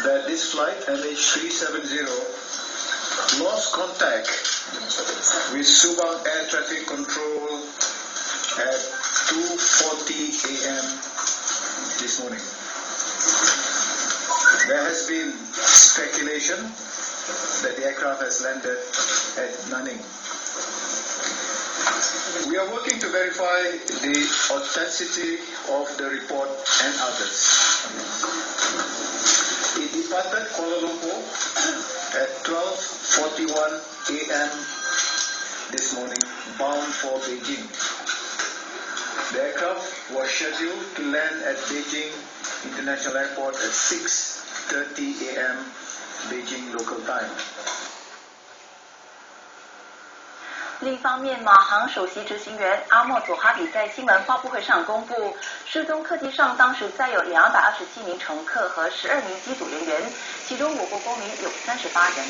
that this flight MH370 lost contact with Subang Air Traffic Control at 2:40 a.m. this morning. There has been speculation that the aircraft has landed at Nanning. We are working to verify the authenticity of the report and others. It departed Kuala Lumpur at 12:41 a.m. this morning, bound for Beijing. The aircraft was scheduled to land at Beijing International Airport at 6:30 a.m. Beijing local time. 另一方面，马航首席执行员阿莫佐哈比在新闻发布会上公布，失踪客机上当时载有227名乘客和12名机组人员，其中我国公民有38人。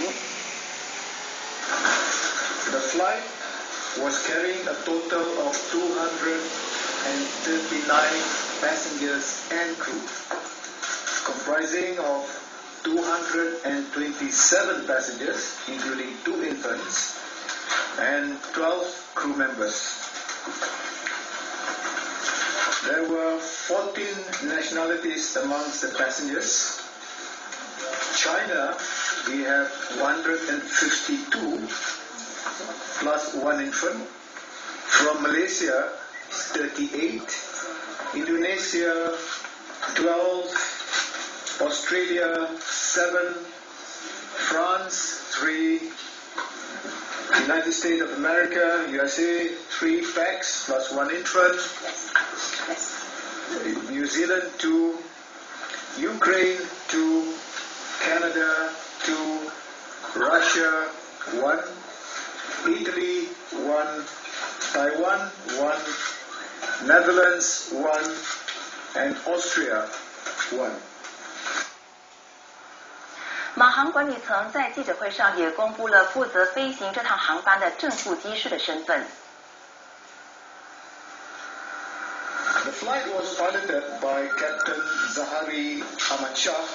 The flight was carrying a total of 239 passengers and crew, comprising of 227 passengers, including 2 infants, and 12 crew members. There were 14 nationalities amongst the passengers. China, we have 152 plus 1 infant. From Malaysia, 38. Indonesia, 12. Australia, 7. France, 3. United States of America, USA, 3 packs plus 1 infant. New Zealand, 2. Ukraine, 2. Canada, 2. Russia, 1. Italy, 1. Taiwan, 1. Netherlands, 1. And Austria, 1. 马航管理层在记者会上也公布了负责飞行这趟航班的正副机师的身份。The flight was piloted by Captain Zahari Ahmad Shah